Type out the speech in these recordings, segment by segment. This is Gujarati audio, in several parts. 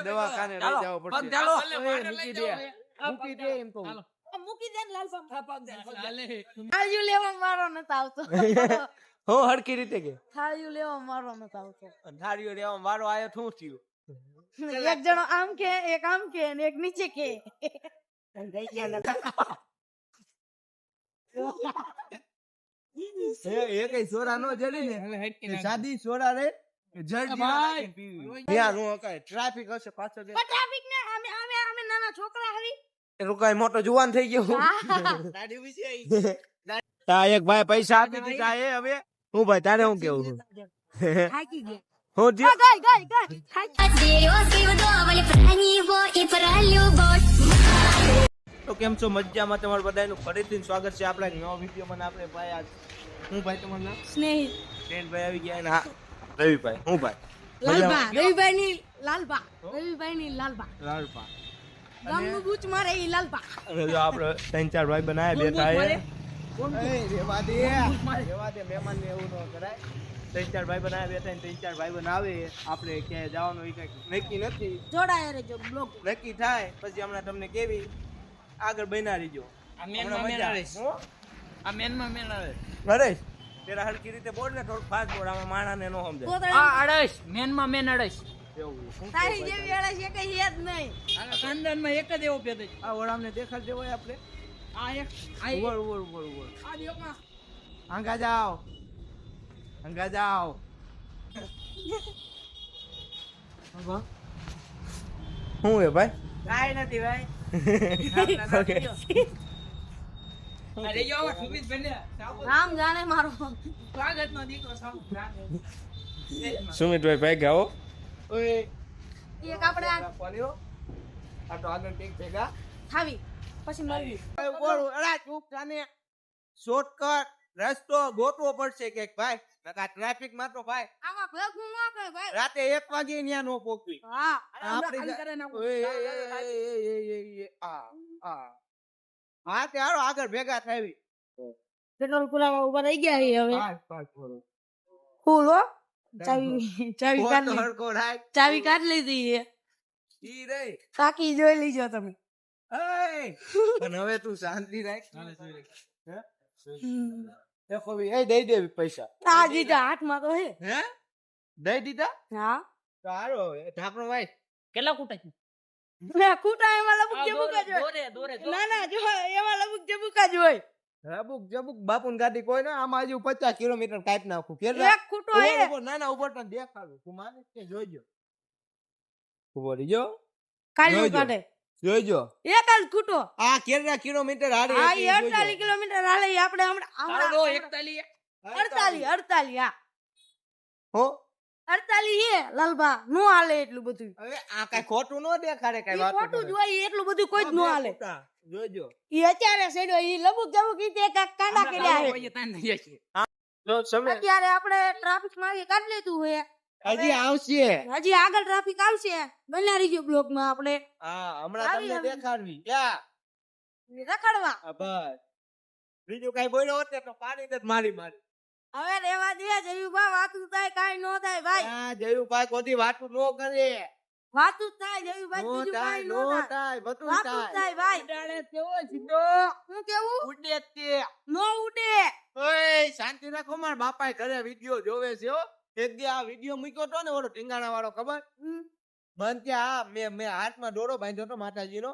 દવાખાને લઈ જવો પડશે. ચાલો. મૂકી દે એમ તો. મૂકી દે ને લાલપા. થાળીયું લેવા મારો નતો આવતો. હો હરકી રીતે કે થાળીયું લેવા મારો નતો આવતો. થાળીઓ લેવા મારો આયો શું થયું? એક જણો આમ કે એક આમ કે ને એક નીચે કે. એ કઈ સોડા નો જડી ને સાદી સોડા રે ટ્રાફિક હશે પાછળ પણ ટ્રાફિક ને અમે નાના છોકરા હરી. રોકાય મોટો જુવાન થઈ ગયો. એક ભાઈ પૈસા આપી દીધા એ હવે હું ભાઈ તારે હું કેવું થાકી ગયા. હું ગઈ તો કેમ છો? મજામાં? તમારું બધાનું ફરીથી સ્વાગત છે આપણા નવા વિડીયોમાં. આપણે ભાઈ આજ હું ભાઈ તમારું નામ સ્નેહી ફ્રેન્ડ ભાઈ આવી ગયા ને હા રવિભાઈ હું ભાઈ લાલબા રવિભાઈ ની લાલબા રવિભાઈ ની લાલબા લાલપા ગામનું બૂચ મારે ઈ લાલબા. અને જો આપણે ત્રણ ચાર ભાઈ બનાવ્યા બેઠા એ રેવા દે મહેમાન ને એવું ન કરાય. ત્રણ ચાર ભાઈ બનાવ્યા બેઠા ત્રણ ચાર ભાઈ બનાવે આપણે ક્યાંય જવાનું એ કઈ નક્કી નથી. જોડાય રહેજો બ્લોગ. નક્કી થાય પછી હમણાં તમને કેવી આગળ બના રહીજો. નરેશ તેરા હલકી રીતે બોલ ને થોડું ફાસ્ટ બોલ આમાં માણાને નો સમજે. તારી જેવી અળસ એક કઈ યાદ નહીં. ખાનદાનમાં એક જ એવો પેદ છે. આ ઓળામને દેખાડ દેવાય આપણે. આ એક ઉવર ઉવર ઉવર ઉવર આ દેખા હંગા જાઓ હંગા જાઓ. શું હે ભાઈ? કાઈ નથી ભાઈ. અરે યો સુમિત બેન રામ જાણે મારો સ્વાગત નો દીકરો સાવ સુમિતભાઈ ભાઈ ગાઓ. ઓય એક આપણે આ આ તો આગળ ટેક ભેગા થાવી પછી મળવી. બોલું અલા ચૂપ જાને. શોર્ટકટ રસ્તો ગોતવો પડશે કે ભાઈ નકા ટ્રાફિક માં તો ભાઈ આમાં ભેગું ન કરે ભાઈ. રાતે 1 વાગે ન્યા નો પોકવી. હા હા તે હાલો આગળ ભેગા થાવી. પેટ્રોલ પુરાવા ઉભા રહી ગયા છે હવે. ફૂલ હો. ચાવી કાઢ લી. હરકો રાખ ચાવી કાઢ લીધી છે. ઈ રે તાકી જોઈ લીજો તમે. એય પણ હવે તું શાંતિ રાખ. દેખો ભઈ એ દઈ દે પૈસા. આ દીધા હાથમાં તો હે. હે દઈ દીધા? હા તો હાલો ઢાકણો ભાઈ કેટલા કુટા છે? ના ખૂટા એમાં લબુક જબુક જ હોય. દોરે ના ના જો એમાં લબુક જબુક જ હોય. રબુક જબુક બાપુની ગાડી કોઈ ના આમાં હજુ 50 કિલોમીટર કાપી નાખું કે એક ખૂટો હે. ના ના ઉપર તને દેખાડું તું માને કે જોઈજો. ઉભો રહીજો કાલ્યું જોઈજો. કાઢે જોઈજો એક જ ખૂટો. આ કેટલા કિલોમીટર હારી આ હતી, જોઈજો. 48 કિલોમીટર હાલે ઈ આપણે તારો હમણાં 41 48 હા હો 48 હે લાલબા નો હાલે એટલું બધું. હવે આ કઈ ખોટું નો દેખાડે કઈ ઈ વાત ખોટું જ હોય એટલું બધું કોઈ જ નો હાલે. જોઈજો. ઈ અત્યારે સેડ્યો ઈ લબુક જબુક ઈ તે કાક કાંડા કર્યા હે. જો સમય અત્યારે આપણે ટ્રાફિક માં કાઢ લીધું હે. હજી આવશે. હજી આગળ ટ્રાફિક આવશે. બન્યા રહીજો બ્લોક માં આપણે હા હમણાં આવી, તમને આવી. દેખાડવી ક્યાં રખડવા. હા બસ બીજું કઈ બોલ્યો હોત ને તો પાણી જ મારી હવે રેવા દે જયુબા વાતું થાય કાઈ નો થાય ભાઈ. હા જયુભાઈ કોઈ વાતું નો કરે. વાતું જ થાય જયુબા નો બીજું થાય કાઈ નો નો થાય. થાય બધું વાતું જ થાય. થાય ભાઈ. ઉડાડે તેવો સીધો હું કેવું ઉડે તે નો ઉડે. ઓય શાંતિ રાખો માર બાપાએ ઘરે વિડિયો જોવે છે હો. એક દી આ વિડિયો મૂક્યો તો ને ઓલો ટીંગાણા વાળો ખબર મન કે આ મેં હાથમાં દોરો બાંધ્યો તો માતાજીનો.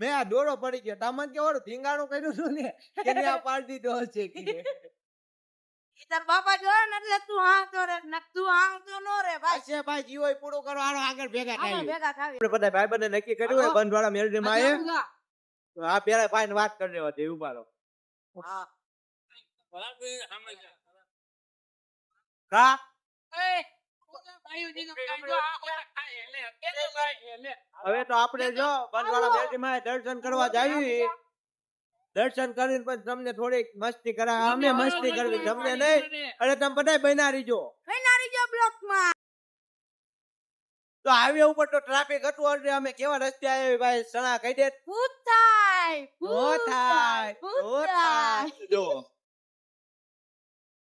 મેં આ દોરો પડી ગયો તમને કે ઓલું ટીંગાણું કર્યું હતું ને કે ને આ પાડી દીધો હશે કે ઈ તાર બાપા જોડે ને એટલે તું હા તો રે ને તું હા તો નો રે ભાઈ. હશે ભાઈ જીવો પૂરો કરો હાલો આગળ ભેગા આપણે થાય. ભેગા થાવી. આપણે બધા ભાઈ બંને નક્કી કર્યું હોય બંધવાળા મેલડી માં આ પેલા ભાઈ વાત કરી દેવા દે ઉભા રહો. કા હવે તો આપણે જો બંધવાળા મેલડી માં દર્શન કરવા જઈએ. દર્શન કરીને પછી તમને થોડીક મસ્તી કરાય. અમે મસ્તી કરવી તમને નહીં. અરે તમે બધા બન્યા રહીજો. બન્યા રહીજો બ્લોક માં. તો હાઈવે ઉપર તો ટ્રાફિક હતું એટલે અમે કેવા રસ્તે આવ્યા ભાઈ સણા કહી દે. ભૂત થાય ભૂત થાય, ભૂત થાય. જો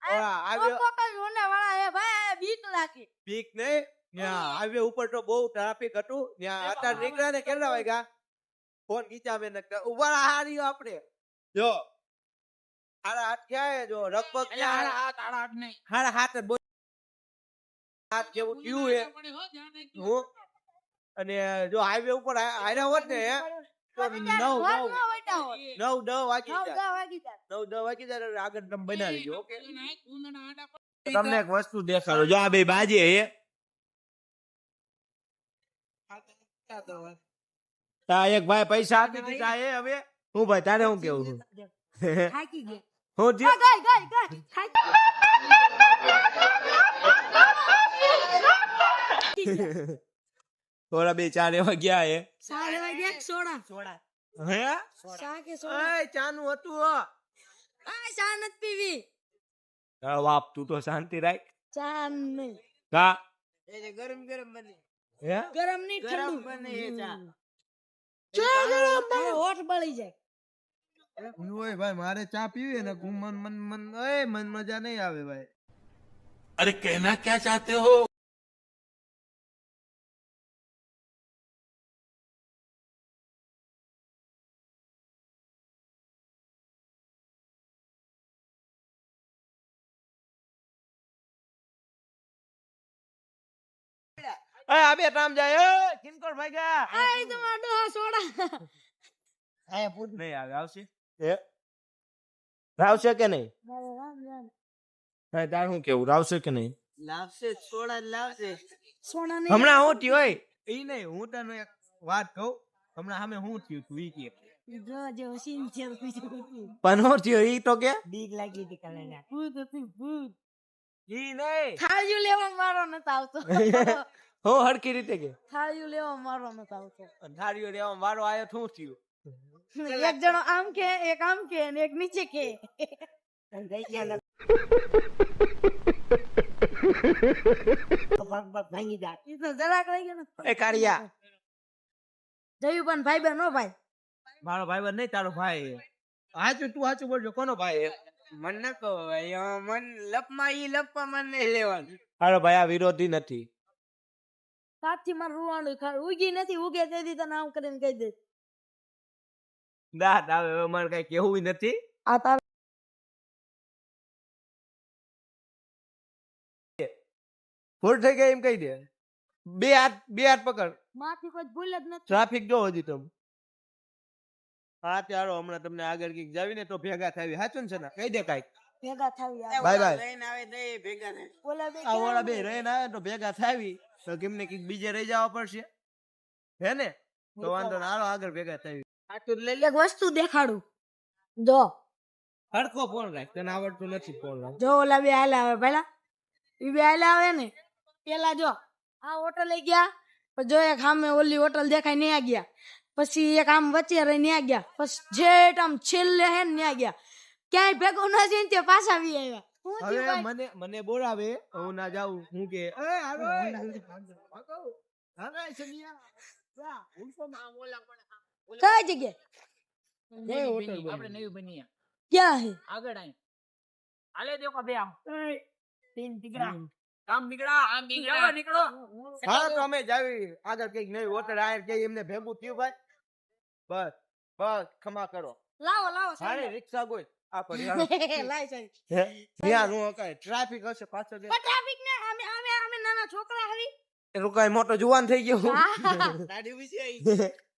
ઓલા આવ્યો કોકા રોને વાળા હે ભાઈ બીક લાગે. બીક નહીં ત્યાં હાઈવે ઉપર તો બહુ ટ્રાફિક હતું ત્યાં અત્યારે નીકળ્યા ને કેટલા વાગ્યા ફોન ખીચાવે ને ઉભા હારી આપણે જો હારા હાથ ક્યાં જો લગભગ એટલે હાડા હાથ નહીં. હારા હાથ જ બોલ હાથ જેવું થયું હે પડે હો, ધ્યાન રાખજો. હું અને જો હાઈવે ઉપર હાર્યા હોત ને તો 9 વાગી જાય 9 વાગી જાય એટલે આગળ તમે બનાવી જો ઓકે ઊંધના આડા પર. તમને એક વસ્તુ દેખાડો જો આ બે બાજી હે તા એક ભાઈ પૈસા આપી દીધા હે હવે હું ભાઈ તારે હું કેવું છું થાકી ગયા હું થયું? થોડા બે ચાર એવા ગયા હે સાડા વાગ્યા સોડા હે ચા કે સોડા ઓય ચાનું હતું હો ચા નથી પીવી તારો બાપ તું તો શાંતિ રાખ ચા નહીં કા ગરમ ગરમ બને. હે ગરમ નહીં ગરમ ઠંડુ બને એ ચા. ચા ગરમ બને હોઠ બળી જાય ઓય ભાઈ મારે ચા પીવી ને મન મજા નહીં આવે ભાઈ अरे कहना क्या चाहते हो અબે રામ જાય કિનકોર ભાઈ ગયા આ તો માડો સોડા આયા પૂછ નહીં આવે આવશે હે રાવશે કે નહીં હા તાર શું કેવું રાવશે કે નહીં લાવશે સોડા લાવશે. સોડા નહીં હમણાં હું થયું હોય ઈ નહીં હું તને એક વાત કહું હમણાં સામે હું થયું તું ઈ કે જો જો સીન છે પણ હું થયું ઈ તો કે બીક લાગી હતી કાલે. ભૂત હતું ભૂત ઈ નહીં થાળીઓ લેવા મારો નતો આવતો હું હરખી રીતે કે થાળીઓ લેવા મારો નતો આવતો ધારીઓ રેવા મારો આયો શું થયું એક જણો આમ કે એક આમ કે અને એક નીચે કે ભાંગી જાય. ઈ તો જરાક રહી ગયો ને એ કાળિયા જયું પણ ભાઈ બેન નો ભાઈ મારો ભાઈ બંધ નહીં તારો ભાઈ હાચું તું હાચું બોલજો કોનો ભાઈ હે મન ન કહો ભાઈ મન લપમાં ઈ લપમાં મન નહીં લેવાનું. મારો ભાઈ આ વિરોધી નથી સાથી માં રૂવાણું ઉગી નથી ઉગે તેથી તને આમ કરીને કહી દે દાંત આવે હવે મારે કઈ કેવું નથી આ તાર ભૂલ થઈ ગઈ એમ કહી દે બે હાથ પકડ માથી કોઈ ભૂલ જ નથી ટ્રાફિક જો હજી તમે હા ચાલો હમણાં તમને આગળ કઈક જાવી ને તો ભેગા થાવી સાચું ને છે ને કહી દે કઈક ભેગા થાવી બાય બાય લઈને આવે તો એ ભેગા થાય. ઓલા બે આ ઓલા બે રહીને આવે તો ભેગા થાવી તો કેમને કઈક બીજે રહી જવા પડશે હે ને તો વાંધો ના હાલો આગળ ભેગા થાવી આટલું લઈ લે. એક વસ્તુ દેખાડું જો હરખો ફોન રાખ તને આવડતું નથી ફોન રાખ જો ઓલા બે હાલે આવે પેલા ઈ બે હાલે આવે ને પેલા જો આ હોટલ ગયા પછી જો એક સામે ઓલી હોટલ દેખાય ન્યા ગયા પછી એક આમ વચ્ચે રહી ન્યા ગયા પછી જેટ આમ છેલ્લે હે ને ન્યા ગયા ક્યાંય ભેગું ન થઈને તે પાછા આવી આવ્યા શું થયું હવે ભાઈ? મને બોલાવે હું ના જાઉં હું કે એ હાલો કઈ જગ્યાએ કઈ હોટલ બની? આપણે નવી બની ક્યાં હે આગળ આઈ હાલે દેખો બે આમ તીન ટીકડા આમ નીકળા આમ નીકળો નીકળો. હા તો અમે જાવી આગળ કઈક નવી હોટલ આયર કે એમને ભેગું થયું ભાઈ બસ બસ ખમા કરો લાવો લાવો હારે રિક્ષા ગોઈ આ પડી લાય સાહેબ ત્યાં નો હકાય ટ્રાફિક હશે પાછળ પણ ટ્રાફિક ને અમે અમે અમે નાના છોકરા હરી રોકાય મોટો જુવાન થઈ ગયો દાઢી વિશે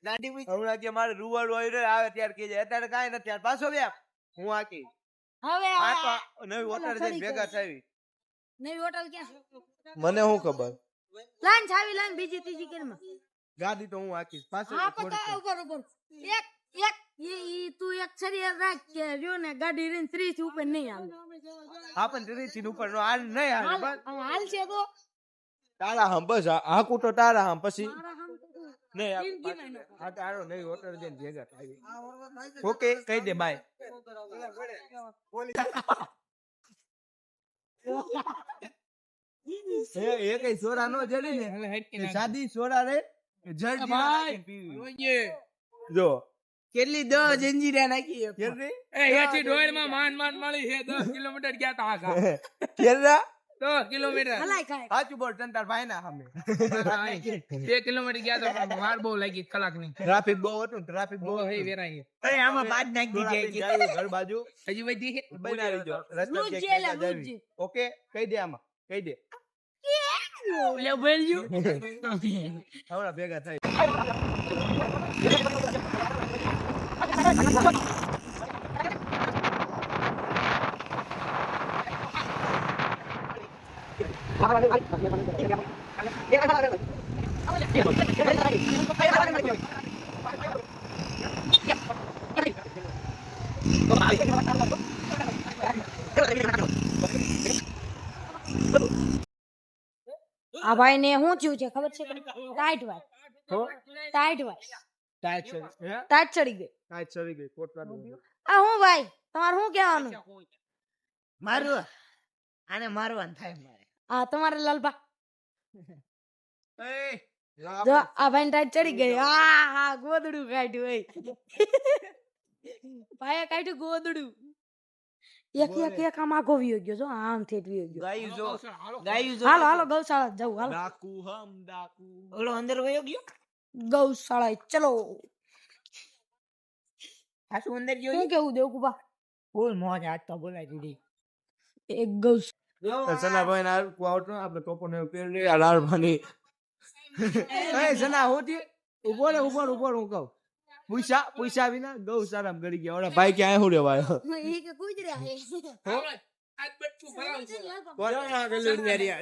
દાઢી વિશે હમણાં કે મારે રૂવાડું આવી રહ્યો આવે ત્યારે કે અત્યારે કાંઈ નથી યાર પાછો બે હું આકી હવે આ તો નવી હોટલ જઈને ભેગા થાવી નવી હોટલ ક્યાં મને શું ખબર લાઈન છાવી લાઈન બીજી ત્રીજી કેરમાં ગાડી તો હું આકીશ પાછળ હા પતા ઉપર ઉપર એક એક ઈ તું એક શરીર રાખ કે જો ને ગાડી રીન 30 થી ઉપર નહીં આવે હા પણ ત્રીસી ઉપર નો હાલ નહીં હાલે બસ હાલ છે તો તારા હમ બસ હાકું તો તારા હમ પછી મારા હામ તો નહીં જિંદગીમાં ન હા તારો નવી હોટલ જઈને ભેગા થાવી ઓકે કહી દે બાય એ કઈ સોડા નો જડી ને સાદી સોડા રે જડ ભાઈ. પીવી જોઈએ જો કેટલી 10 જંજીરા નાખી કેટલી એ હેઠી ડોળમાં માન માન મળી છે 10 કિલોમીટર ગયા તા આગા કેરલા 10 કિલોમીટર હલાય ખાય સાચું બોલ તને તાર ભાઈ ના સામે 2 કિલોમીટર ગયા તો વાર બહુ લાગી કલાકની ટ્રાફિક બહુ હતું ને, ટ્રાફિક બહુ બહુ હે હતું. વેરાઈ અરે આમાં બાદ નાખી થોડા દીધી જાય ઘર બાજુ હજી વધી હે બનાવી દો રસ્તો રૂજ ક્યાંક જેલા, ક્યાંક રૂજ. જાવી. ઓકે કહી દે આમાં કહી દે લે બોલ્યું હમણાં ભેગા થાય આ ભાઈ ને શું થયું છે ખબર છે ટાઈટ વાય ટાઈટ વાય ટાઈટ ચડી હે ટાઈટ ચડી ગઈ ટાઈટ ચડી ગઈ કોટરા ડૂબ્યો. આ હું ભાઈ તમારે શું કહેવાનું મારવા આને મારવાનું થાય મારે આ તમારે લાલબા એય, જો આ ભાઈ ટાઈટ ચડી ગઈ હા ગોદડું કાઢ્યું ભાઈએ કાઢ્યું ગોદડું એક એક એક આમ આગો વિયો ગયો જો આમ થેટ વિયો ગયો ગાયું જો ગાયું જો હાલો હાલો ગૌશાળા જવું હાલો ડાકુ હમ ડાકુ ઓલો અંદર વયો ગયો ગૌશાળા ચલો હાસુ અંદર ગયો શું કેવું દેવકુબા ફૂલ મોજ આજ તો બોલાઈ દીધી એક ગૌશ સનાભાઈ ના આવતો આપણે ટોપો ને પહેરી આ લાલ ભાની એ સના હોતી ઉભો રે હું કહું પૂછા વિના ગૌશાળામાં ગળી ગયા ઓલા ભાઈ ક્યાં હું રેવાયો ઈ કે કુદર્યા હે આજ બટકું ફરાવું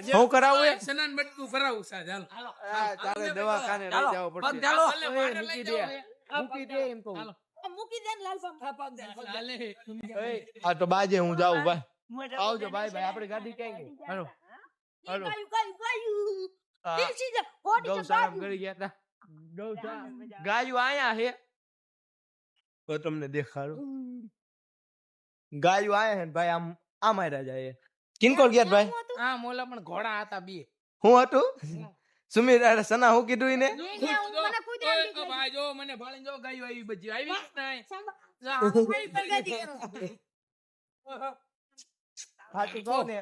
છે હું કરાવું એ સનાન બટકું ફરાવું છે ચાલ તારે દવાખાને લઈ જાવ પડશે ચાલો. મૂકી દે એમ કહું મૂકી દે ને લાલબા હાલે આ તો બાજે હું જાઉં ભાઈ આવજો ભાઈ આપણે ગાડી ક્યાં ગઈ હાલો હાલો ગાયું આ તીરસી જા કોટી ગૌશાળામાં ગળી ગયા તા ગૌશાળા ગાયું આયા હે તો તમને દેખાડું ગાયું આયા હે ને ભાઈ આમ માર્યા જાય કિનકોલ ગયા ભાઈ હા મોલા પણ ઘોડા હતા બે હું હતું સુમીર અરે સના હું કીધું ઈને મને કુદર્યા ઓય, ભાઈ જો મને ભાળીને જો ગાયું આવી બધી આવી નહીં સાચું કહું ને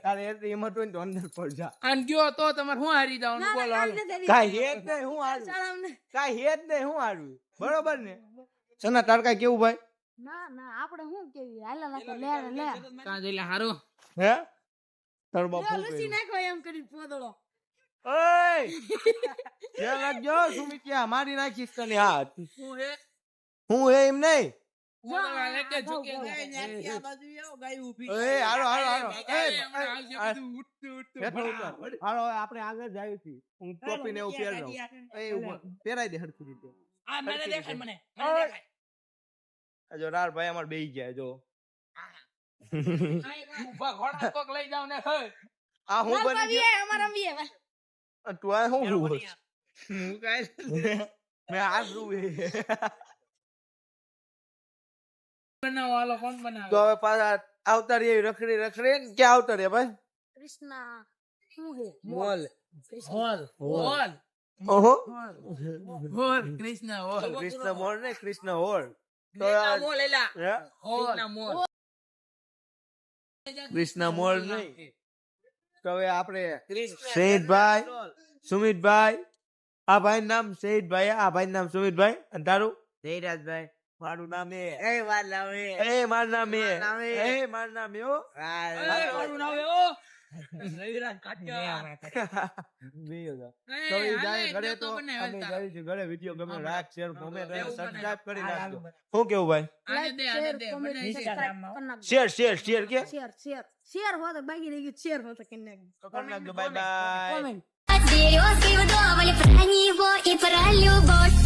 તારે એટલી હિંમત હોય ને તો અંદર પડ જા આન ગયો તો તમારે શું હારી જવાનું બોલો હાલો કાઈ હેત નહીં હું હારું કાઈ હેત નહીં હું હારું બરોબર ને સના તાર કાઈ કેવું ભાઈ ના આપણે શું કેવી હાલા નાખો લે કાં જઈલા હારું હે તારો બાપ શું લસી કર્યું નાખો એમ કરી પોદળો ઓય ધ્યાન રાખજો સુમિત્યા મારી નાખીશ તને હાથ શું હે હું હે એમ નહીં મોલા લેકે ઝુકે એ હાલો હાલો આપણે આગળ જાય છે હું ટોપી ને એવું પહેર લઉં એ પહેરાઈ દે હરખી રીતે આ મને દેખાય મને જો રાર ભાઈ અમાર બેહી ગયા જો ઉભા ઘોડા કોક લઈ જાવ ને હે આ હું બની ગયો અમારા વીએ તું આ હું રૂ હું કાઈ મેં આ રૂ બનાવો હાલો કોણ બનાવે તો હવે પાછા આવતા રહી રખડી ક્યાં આવતા રે ભાઈ કૃષ્ણા શું હે મોલ હોલ હોલ ઓહો hall Krishna hall Krishna mall ને કૃષ્ણ હોલ તો લેલા મો લેલા હે? હોલ મોલ કૃષ્ણ મોલ નહીં તો હવે આપણે શહીદભાઈ સુમિતભાઈ આ ભાઈ નામ શહીદભાઈ આ ભાઈ નામ સુમિતભાઈ અને તારું જયરાજભાઈ મારું નામ એ વાત લાવે મારું નામ એ મારું નામ એ હો મારું નામ હે ઓ રવિરાજ કાટિયા તો ઈ જાય ઘરે તો અમે જઈએ છીએ ઘરે વિડિયો ગમે લાઈક શેર કોમેન્ટ અને સબસ્ક્રાઇબ કરી નાખજો શું કેવું ભાઈ શેર કે શેર હોતો બાકી રહી ગયું શેર હોતો કે તો કરી નાખજો બાય બાય કોમેન્ટ Березки вдоволь, про него и про любовь.